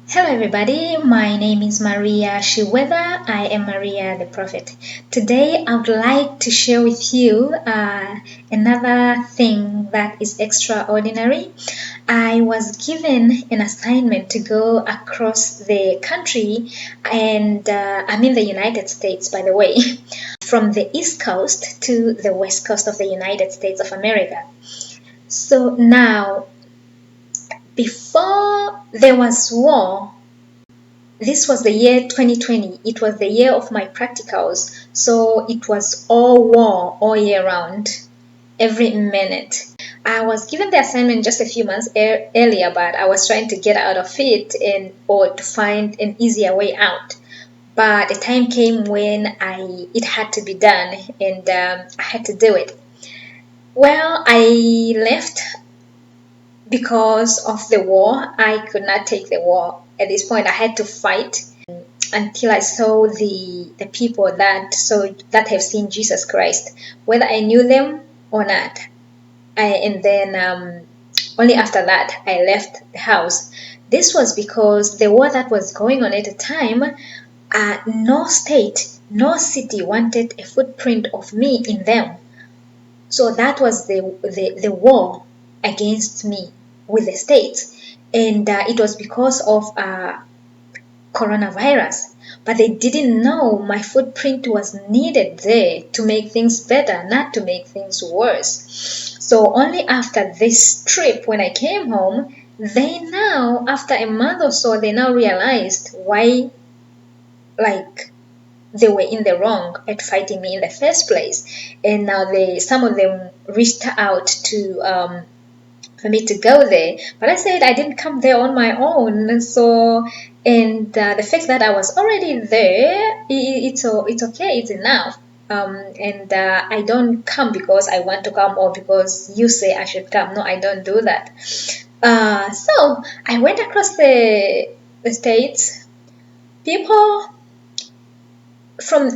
Hello, everybody. My name is Maria Shiweda. I am Maria the Prophet. Today, I would like to share with you another thing that is extraordinary. I was given an assignment to go across the country, and I'm in the United States, by the way, from the East Coast to the West Coast of the United States of America. So now, before there was war, this was the year 2020. It was the year of my practicals. So it was all war all year round, every minute. I was given the assignment just a few months earlier, but I was trying to get out of it or to find an easier way out. But the time came when it had to be done, and I had to do it. Well, I left because of the war. I could not take the war. At this point, I had to fight until I saw the people that have seen Jesus Christ, whether I knew them or not. And then only after that I left the house. This was because the war that was going on at the time, no state, no city wanted a footprint of me in them. So that was the war against me with the states. And it was because of coronavirus, but they didn't know my footprint was needed there to make things better, not to make things worse. So only after this trip, when I came home, they now, after a month or so, they now realized why, like, they were in the wrong at fighting me in the first place. And now some of them reached out to for me to go there. But I said I didn't come there on my own. So, and the fact that I was already there, it's okay, it's enough. And I don't come because I want to come or because you say I should come. No, I don't do that. So I went across the states. People from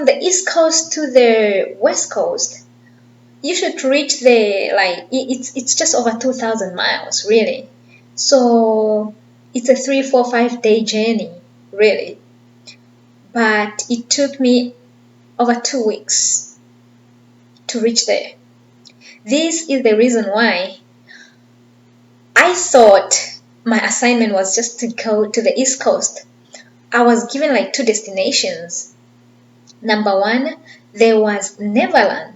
the East Coast to the West Coast, you should reach the, like, it's just over 2,000 miles, really. So it's a 3 4 5 day journey, really. But it took me over 2 weeks to reach there. This is the reason why I thought my assignment was just to go to the East Coast. I was given like two destinations. Number one, there was Neverland.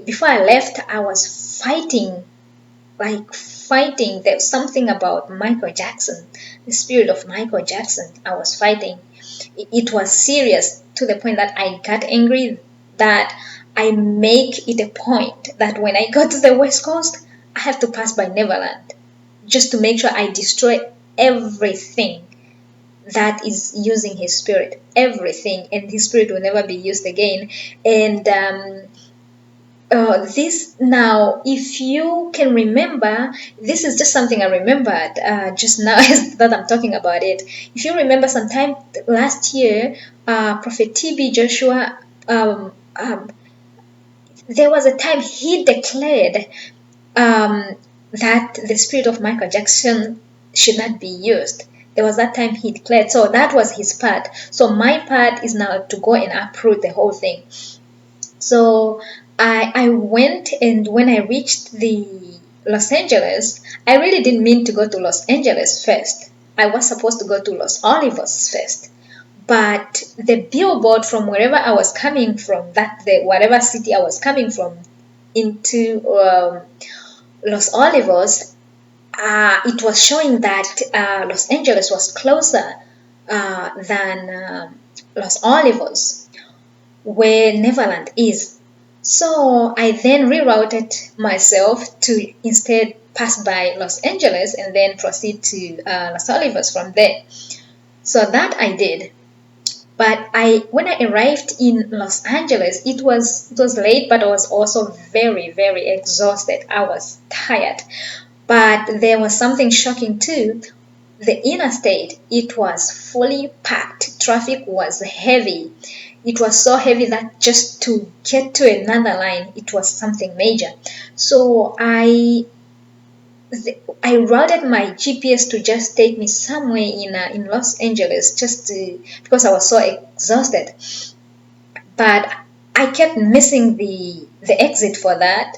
Before I left, I was fighting. There's something about Michael Jackson, the spirit of Michael Jackson. I was fighting. It was serious to the point that I got angry, that I make it a point that when I go to the West Coast, I have to pass by Neverland just to make sure I destroy everything that is using his spirit, everything, and his spirit will never be used again. And this now, if you can remember, this is just something I remembered just now that I'm talking about it. If you remember, sometime last year, Prophet TB Joshua, there was a time he declared that the spirit of Michael Jackson should not be used. There was that time he declared. So that was his part. So my part is now to go and uproot the whole thing. So I went, and when I reached the Los Angeles, I really didn't mean to go to Los Angeles first. I was supposed to go to Los Olivos first. But the billboard from wherever I was coming from, whatever city I was coming from, into Los Olivos, it was showing that Los Angeles was closer than Los Olivos, where Neverland is. So I then rerouted myself to instead pass by Los Angeles and then proceed to Los Olivos from there. So that I did. But when I arrived in Los Angeles, it was late, but I was also very, very exhausted. I was tired. But there was something shocking too. The interstate, it was fully packed. Traffic was heavy. It was so heavy that just to get to another line, it was something major. So I routed my GPS to just take me somewhere in Los Angeles, because I was so exhausted. But I kept missing the exit for that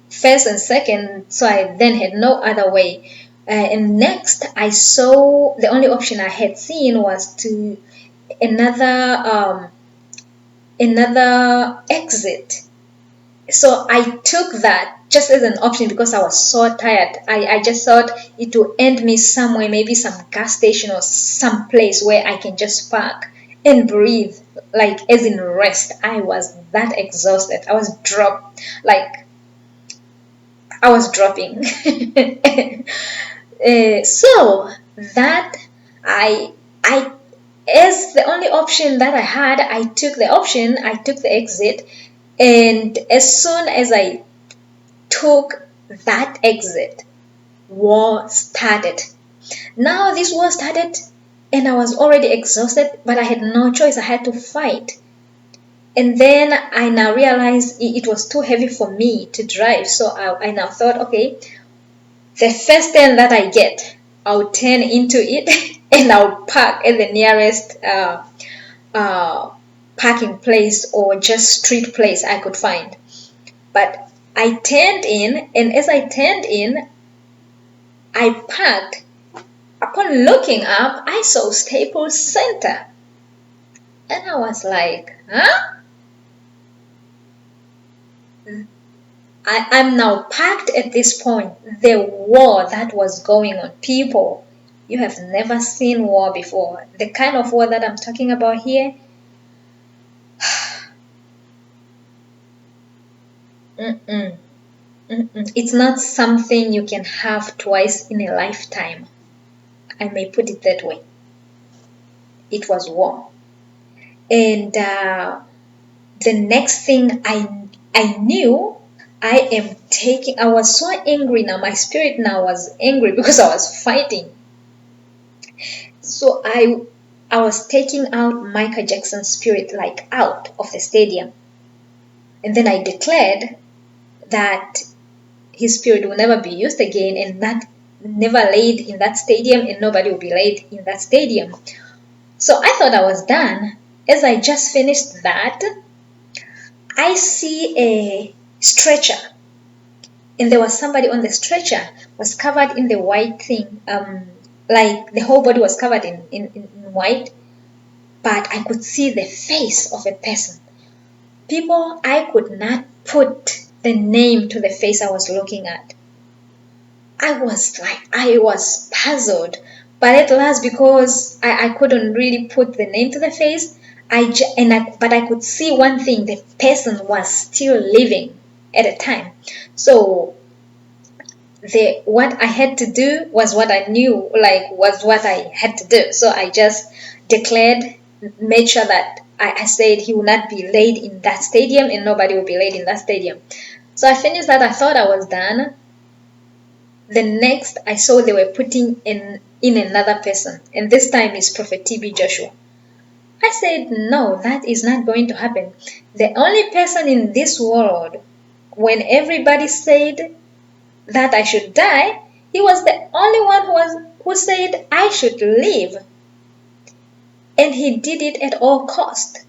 first and second, so I then had no other way. And next, I saw the only option I had seen was to another another exit. So I took that just as an option because I was so tired. I just thought it would end me somewhere, maybe some gas station or some place where I can just park and breathe, like as in rest. I was that exhausted. I was dropping. So that I I as the only option that I had, I took the option, I took the exit, and as soon as I took that exit, war started. Now this war started, and I was already exhausted, but I had no choice. I had to fight. And then I now realized it was too heavy for me to drive. So I now thought, okay, the first turn that I get, I'll turn into it and I'll park at the nearest uh, parking place or just street place I could find. But I turned in, and as I turned in, I parked. Upon looking up, I saw Staples Center. And I was like, huh? I'm now parked at this point. The war that was going on, people, you have never seen war before. The kind of war that I'm talking about here, mm-mm, mm-mm. It's not something you can have twice in a lifetime. I may put it that way. It was war. And the next thing I knew, I was so angry now. My spirit now was angry because I was fighting. So I was taking out Michael Jackson's spirit, like out of the stadium. And then I declared that his spirit will never be used again, and that never laid in that stadium, and nobody will be laid in that stadium. So I thought I was done. As I just finished that, I see a stretcher, and there was somebody on the stretcher, was covered in the white thing, like the whole body was covered in white, but I could see the face of a person. People, I could not put the name to the face I was looking at. I was puzzled, but at last, because I couldn't really put the name to the face, but I could see one thing: the person was still living at the time. So what I had to do was what I knew, like was what I had to do. So I just declared, made sure that I said he will not be laid in that stadium, and nobody will be laid in that stadium. So I finished that. I thought I was done. The next I saw they were putting in another person, and this time it's Prophet TB Joshua. I said, no, that is not going to happen. The only person in this world, when everybody said that I should die, he was the only one who said I should live. And he did it at all cost.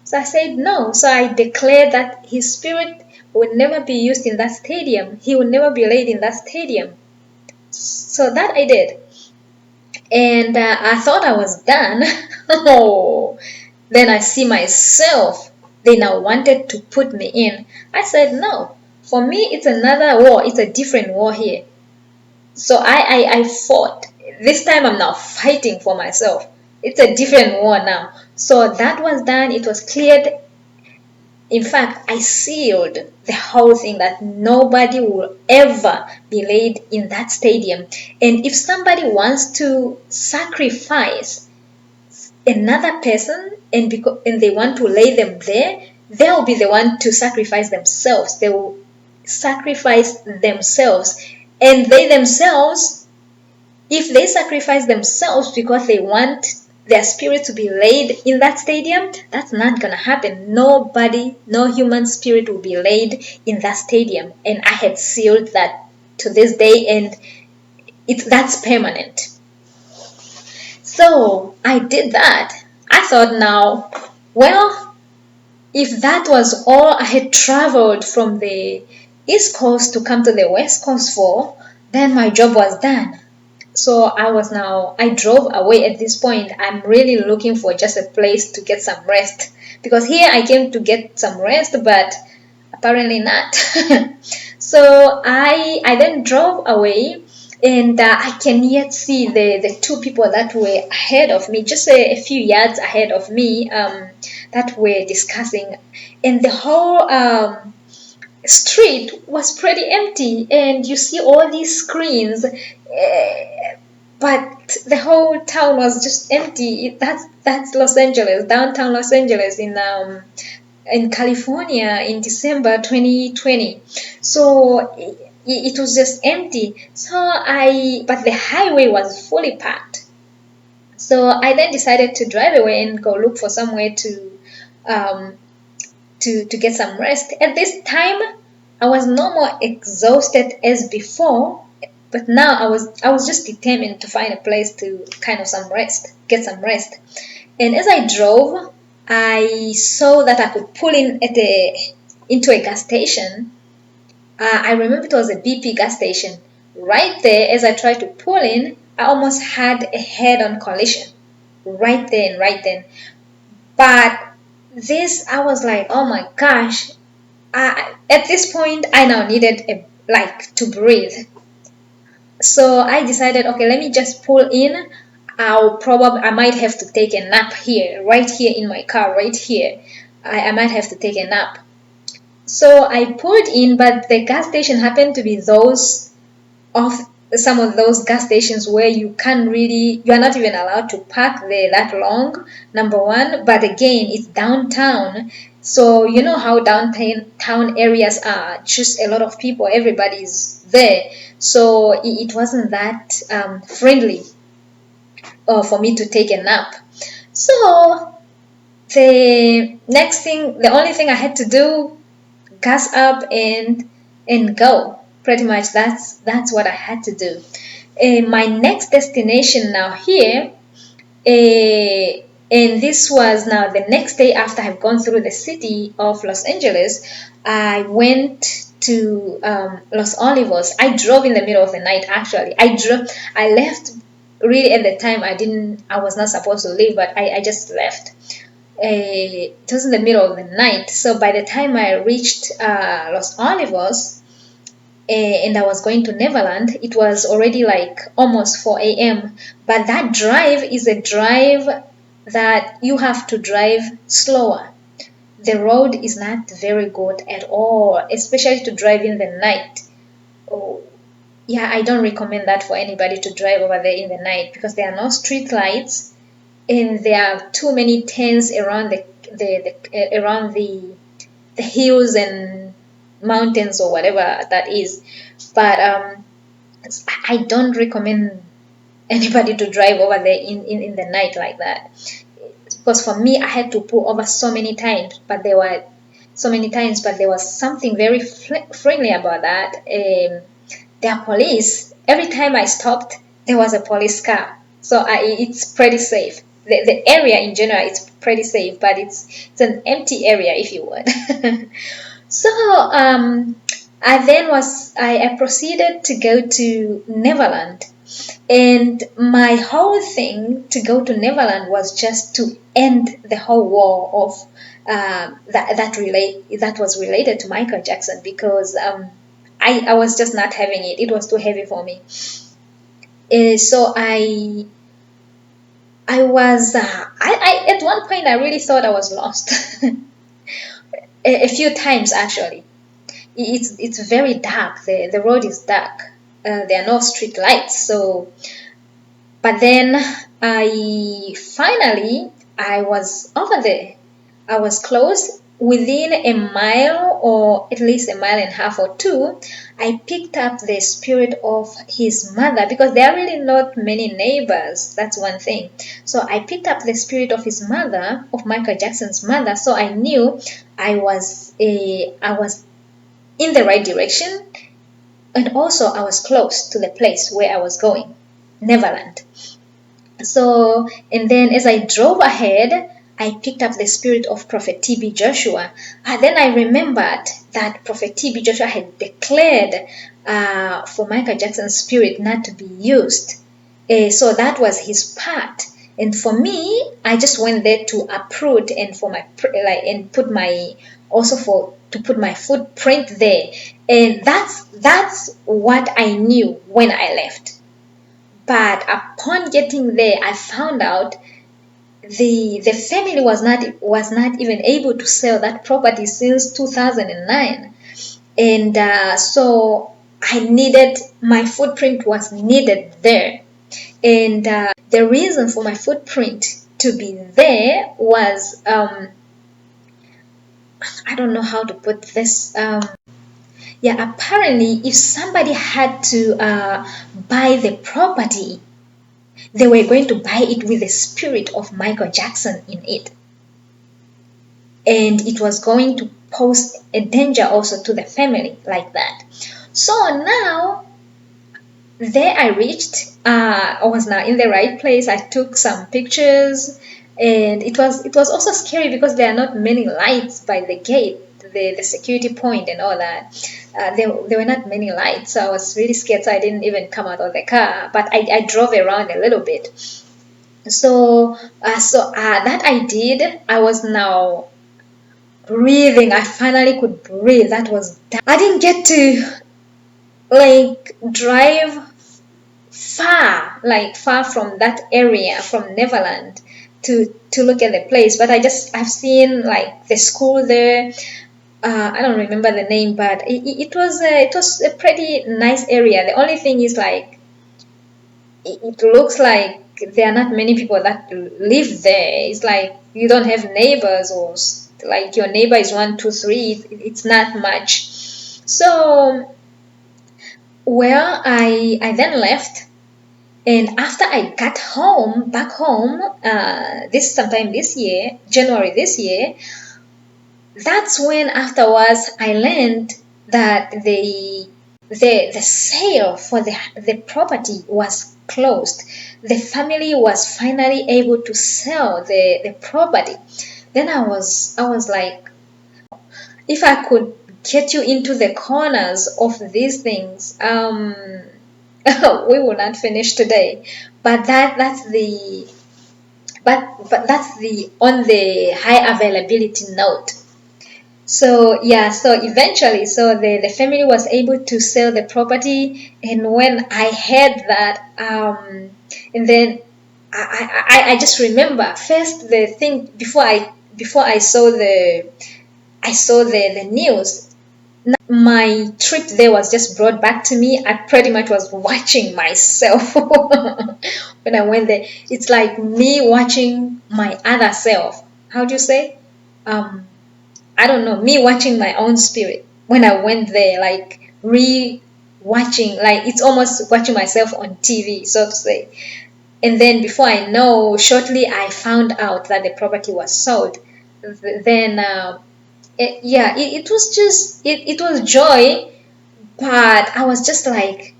So I said no. So I declared that his spirit would never be used in that stadium. He would never be laid in that stadium. So that I did. And I thought I was done. Oh, then I see myself. They now wanted to put me in. I said no. For me, it's another war. It's a different war here. So I fought. This time I'm now fighting for myself. It's a different war now. So that was done. It was cleared. In fact, I sealed the whole thing that nobody will ever be laid in that stadium. And if somebody wants to sacrifice another person and they want to lay them there, they'll be the one to sacrifice themselves. They will sacrifice themselves. And they themselves, if they sacrifice themselves because they want their spirit to be laid in that stadium, that's not gonna happen. Nobody, no human spirit will be laid in that stadium. And I had sealed that to this day, and that's permanent. So I did that. I thought, now, well, if that was all I had traveled from the East Coast to come to the West Coast for, then my job was done. So I drove away at this point. I'm really looking for just a place to get some rest, because here I came to get some rest, but apparently not. So I then drove away, and I can yet see the two people that were ahead of me, just a few yards ahead of me, that were discussing, and the whole street was pretty empty, and you see all these screens, but the whole town was just empty. That's Los Angeles, downtown Los Angeles in California in December 2020. So it was just empty. But the highway was fully packed. So I then decided to drive away and go look for somewhere um, to get some rest. At this time, I was no more exhausted as before, but now I was just determined to find a place to get some rest. And as I drove, I saw that I could pull in into a gas station. I remember it was a BP gas station. Right there, as I tried to pull in, I almost had a head-on collision. Right there and right then. But I was like, oh my gosh. At this point, I now needed to breathe. So I decided, okay, let me just pull in. I might have to take a nap here, right here in my car, right here. I might have to take a nap. So I pulled in, but the gas station happened to be of some of those gas stations where you are not even allowed to park there that long, number one. But again, it's downtown. So you know how downtown areas are, just a lot of people, everybody's there. So it wasn't that friendly for me to take a nap. So the only thing I had to do, gas up and go. Pretty much that's what I had to do. My next destination now here, and this was now the next day after I've gone through the city of Los Angeles. I went to Los Olivos. I drove in the middle of the night. Actually, I left really at the time. I was not supposed to leave, but I just left. It was in the middle of the night. So by the time I reached Los Olivos, and I was going to Neverland, it was already like almost 4 a.m. But that drive is a drive that you have to drive slower. The road is not very good at all, especially to drive in the night. Oh, yeah, I don't recommend that for anybody to drive over there in the night, because there are no street lights, and there are too many tents around around the hills and mountains or whatever that is. But I don't recommend anybody to drive over there in the night like that, because for me, I had to pull over so many times, but there was something very friendly about that. There are police. Every time I stopped, there was a police car, so it's pretty safe. The area in general is pretty safe, but it's an empty area, if you would. So I proceeded to go to Neverland, and my whole thing to go to Neverland was just to end the whole war of that was related to Michael Jackson, because I was just not having it. It was too heavy for me. So I was I at one point I really thought I was lost. A few times actually. It's very dark. The road is dark. There are no street lights. So, but then I was over there. I was close within a mile, or at least a mile and a half or two, I picked up the spirit of his mother, because there are really not many neighbors. That's one thing. So I picked up the spirit of his mother, of Michael Jackson's mother. So I knew I was in the right direction, and also I was close to the place where I was going, Neverland. So, and then as I drove ahead, I picked up the spirit of Prophet TB Joshua. And then I remembered that Prophet TB Joshua had declared for Michael Jackson's spirit not to be used. So that was his part. And for me, I just went there to uproot and for my and put my also for to put my footprint there. And that's what I knew when I left. But upon getting there, I found out the family was not even able to sell that property since 2009, and so I needed my footprint was needed there, and the reason for my footprint to be there was I don't know how to put this. Yeah, apparently, if somebody had to buy the property, they were going to buy it with the spirit of Michael Jackson in it. And it was going to pose a danger also to the family like that. So now, there I reached. I was now in the right place. I took some pictures, and it was also scary because there are not many lights by the gate, the security point and all that. There were not many lights, so I was really scared. So I didn't even come out of the car, but I drove around a little bit. So that I did. I was now breathing. I finally could breathe. That was I didn't get to like drive far from that area, from Neverland, to look at the place, but I've seen like the school there. I don't remember the name, but it was a pretty nice area. The only thing is like it looks like there are not many people that live there. It's like you don't have neighbors, or like your neighbor is one, two, three. It's not much. So, well, I then left, and after I got back home, this sometime this year, January this year, that's when afterwards I learned that the sale for the property was closed. The family was finally able to sell the property. Then I was like, if I could get you into the corners of these things, we will not finish today. But that's the on the high availability note. So yeah, so eventually, so the family was able to sell the property, and when I heard that, and then I just remember first the thing before I saw the news. My trip there was just brought back to me. I pretty much was watching myself when I went there. It's like me watching my other self. How do you say? Um, I don't know, me watching my own spirit when I went there, like re-watching, like it's almost watching myself on TV, so to say. And then before I know, shortly I found out that the property was sold. Then, it was just, it was joy, but I was just like,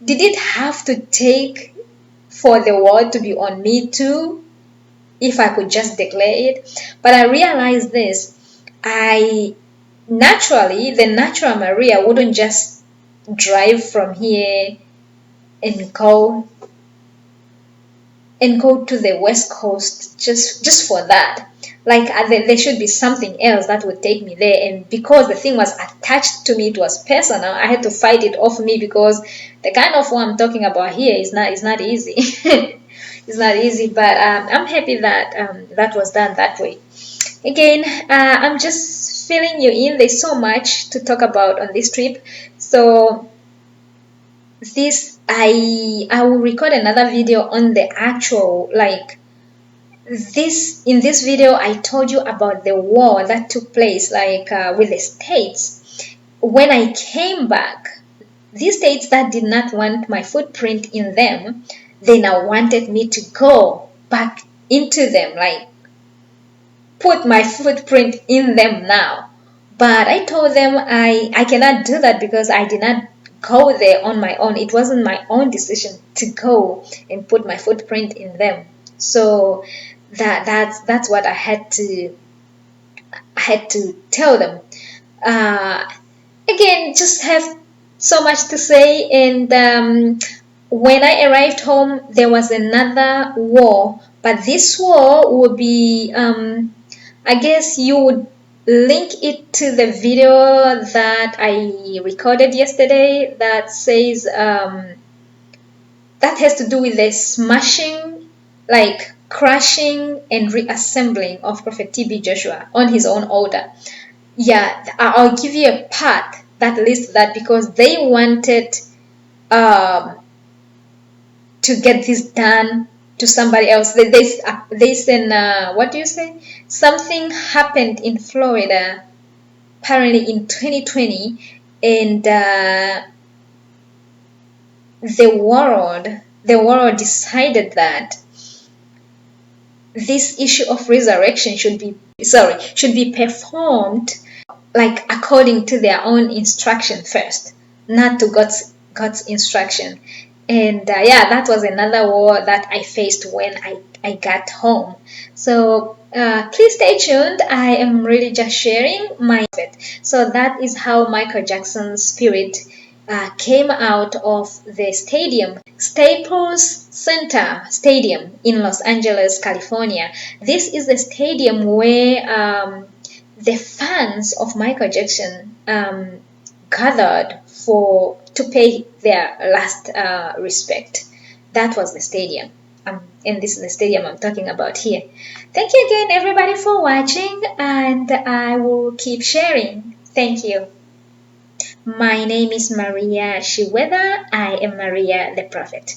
did it have to take for the world to be on me too? If I could just declare it. But I realized this. I naturally, the natural Maria wouldn't just drive from here and go to the west coast just for that. Like there should be something else that would take me there, and because the thing was attached to me, it was personal. I had to fight it off me, because the kind of one I'm talking about here is not easy. It's not easy, but I'm happy that that was done that way. Again, I'm just filling you in. There's so much to talk about on this trip. So this I will record another video on the actual, like in this video I told you about the war that took place, like with the states. When I came back, these states that did not want my footprint in them, they now wanted me to go back into them, like put my footprint in them now. But I told them I cannot do that because I did not go there on my own. It wasn't my own decision to go and put my footprint in them. So that's what I had to tell them. Uh, Again, just have so much to say. And when I arrived home, there was another war, but this war would be, I guess you would link it to the video that I recorded yesterday that says, that has to do with the smashing, like crashing and reassembling of Prophet TB Joshua on his own order. Yeah, I'll give you a part that lists that because they wanted um, to get this done to somebody else. They said, what do you say? Something happened in Florida, apparently in 2020, and the world decided that this issue of resurrection should be performed like according to their own instruction first, not to God's instruction. And yeah, that was another war that I faced when I got home. So please stay tuned. I am really just sharing my bit. So that is how Michael Jackson's spirit came out of the stadium, Staples Center Stadium in Los Angeles, California. This is the stadium where the fans of Michael Jackson gathered to pay their last respect. That was the stadium. And this is the stadium I'm talking about here. Thank you again, everybody, for watching, and I will keep sharing. Thank you. My name is Maria Shiweda. I am Maria the Prophet.